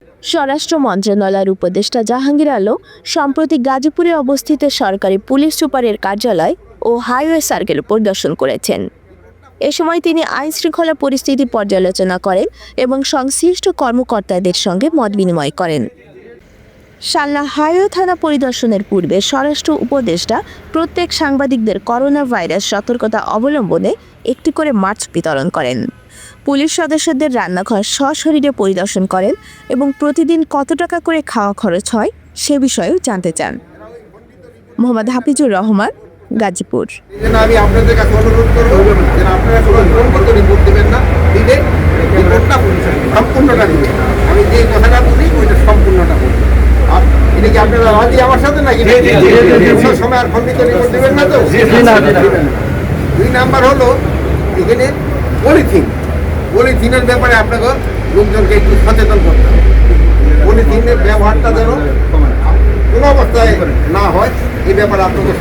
স্বরাষ্ট্র মন্ত্রণালয়ের উপদেষ্টা জাহাঙ্গীর আলম সম্প্রতি গাজীপুরে অবস্থিত সরকারি পুলিশ সুপারের কার্যালয় ও হাইওয়ে সার্কেল পরিদর্শন করেছেন। এ সময় তিনি আইন শৃঙ্খলা পরিস্থিতি পর্যালোচনা করেন এবং সংশ্লিষ্ট কর্মকর্তাদের সঙ্গে মত বিনিময় করেন। শালনা হাইওয়ে থানা পরিদর্শনের পূর্বে স্বরাষ্ট্র উপদেষ্টা প্রত্যেক সাংবাদিকদের করোনা ভাইরাস সতর্কতা অবলম্বনে একটি করে মাস্ক বিতরণ করেন। পুলিশ সদস্যদের রান্নাঘর সশরীরে পরিদর্শন করেন এবং প্রতিদিন কত টাকা করে খাওয়া খরচ হয় সে বিষয়েও জানতে চান। মোহাম্মদ হাফিজুর রহমান, গাজীপুর। আমি আপনাদের কাছে অনুরোধ করবো যে আপনারা কোনো লঙ্ঘিত রিপোর্ট দেবেন না, দিলে রিপোর্টটা সম্পূর্ণটা দিবেন। আমি যে কথাটা বলি ওইটা সম্পূর্ণটা বলি। এটা কি আপনারা রাজি আমার সাথে নাকি সময় আর খণ্ডিত রিপোর্ট দেবেন না তো? 2 নাম্বার হলো এখানে পলিথিনের ব্যাপারে আপনাকে লোকজনকে একটু সচেতন করতে হবে। পলিথিনের ব্যবহারটা যেন কোনো অবস্থায় না হয় এই ব্যাপারে আপনাকে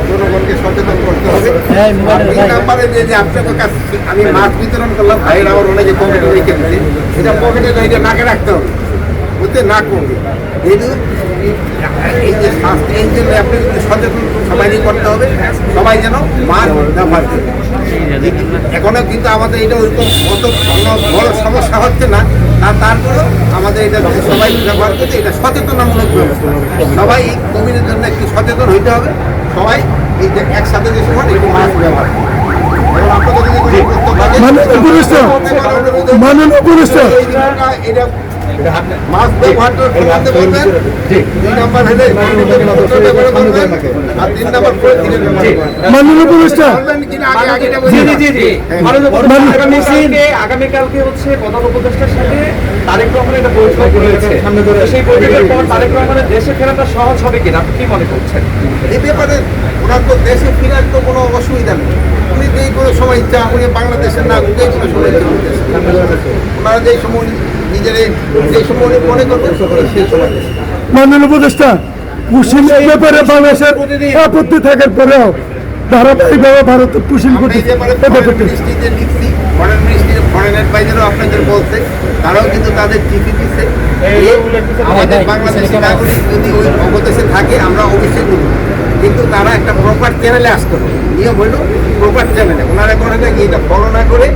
জনগণকে সচেতন করতে হবে। 3 নাম্বারে যে আপনাদের কাছে আমি মাছ বিতরণ করলাম, ভাইয়ের আমার অনেকে পকেটে রেখে দিচ্ছে, সেটা পকেটে রেখে নাকে রাখতে হবে, ওতে না করবে। যেহেতু এই যে স্বাস্থ্য এই জন্য আপনি সচেতন সবাইকে করতে হবে, সবাই যেন মাছ ব্যবহার করে। এখনও কিন্তু আমাদের এটা অত বড় সমস্যা হচ্ছে না, তারপরেও আমাদের এটা সবাই ব্যবহার করছে, এটা সচেতনামূলক ব্যবস্থা। সবাই এই কোভিডের জন্য একটু সচেতন হইতে হবে। সবাই এই যে একসাথে যে সময় একটু মাস্ক ব্যবহার করে। মাস্ক ব্যবহার করতে বলবেন। 2 নাম্বার হলে আর 3 নাম্বার আগামীকালকে হচ্ছে প্রধান উপদেষ্টার সাথে তারেক রহমানের একটা বৈঠক রয়েছে। সেই বৈঠকের পর তারেক রহমানের দেশে ফেরাটা সহজ হবে কিনা আপনি কি মনে করছেন? এই ব্যাপারে ওনার তো দেশে ফেরার তো কোনো অসুবিধা নেই। উনি যে কোনো সময় ইচ্ছা, উনি বাংলাদেশের না যে কোনো সময় ওনারা যেই সময় নিজের যে সময় মনে করবেন সেই সময়। মাননীয় উপদেষ্টা, পুশিলের ব্যাপারে বাংলাদেশের আপত্তি থাকার পরেও ধারাবাহিকভাবে ভারতের পুশিল ফরেন অ্যাডভাইজারও আপনাদের বলছে, তারাও কিন্তু তাদের চিঠি দিচ্ছে আমাদের বাংলাদেশি নাগরিক যদি ওই অবদেশে থাকে আমরা অবশ্যই নেব, কিন্তু তারা একটা প্রপার চ্যানেলে আসতে হবে। নিয়ম হইল প্রপার চ্যানেলে। ওনারা করে নাকি এটা ফলো না করে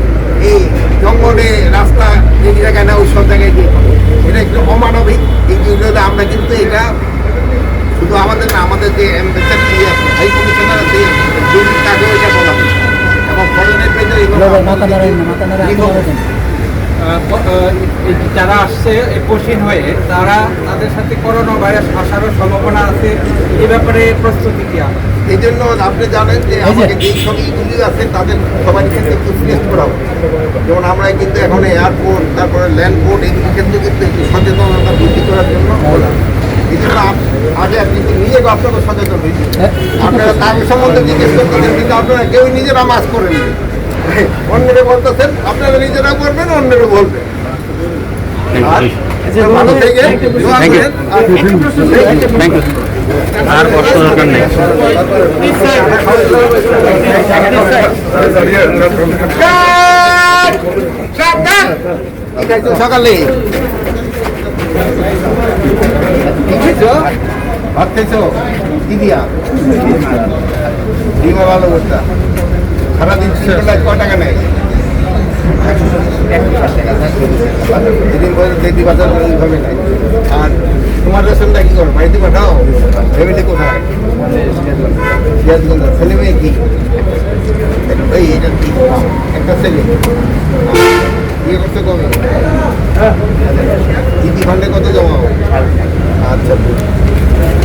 এই জঙ্গলে রাস্তা যে জায়গায় না ওই সব জায়গায় গিয়ে এটা একটু অমানবিক। এই জন্য আমরা কিন্তু এটা শুধু আমাদের না, আমাদের যে হাই কমিশনার আছে তাকে ওইটা বলা হয় এবং ফরেনের যারা আসছে কোশ্চিন হয়ে তাদের সাথে করোনা ভাইরাস আসারও সম্ভাবনা আছে, এ ব্যাপারে প্রস্তুতি কি? এই জন্য আপনি জানেন যে আমাকে যেই সব ইগুলি আছে তাদের সবাই ক্ষেত্রে একটু টেস্ট করা হবে। যেমন আমরা কিন্তু এখন এয়ারপোর্ট, তারপরে ল্যান্ডপোর্ট এগুলির ক্ষেত্রে কিন্তু একটু সচেতনতা বৃদ্ধি করার জন্য বলা। এই জন্য আগে কিন্তু নিজেকে আপনাকে সচেতন হয়েছে। আপনারা তার সম্বন্ধে জিজ্ঞেস করতেছেন, কিন্তু আপনারা কেউ নিজেরা মাস্ক করে নেবেন, অন্যরা বলতেছেন, আপনারা নিজেরা করবেন, অন্যরা বলবেন। ভালো থেকে আর কষ্ট দরকার নেই। সকালে ভাত খাইছো কি দিয়া? ডিমা ভালো করতা। সারাদিন 3 টাকা নেয়? দেখি বাজার এইভাবে নাই। আর তোমার রেশনটা কি করো? বাড়িতে পাঠাও? ফ্যামিলি কোথায়? ছেলে মেয়ে কি? এই এটা কি? একটা ছেলে বিয়ে করতে কবে? দিদি ফান্ডে কত জমা? আচ্ছা।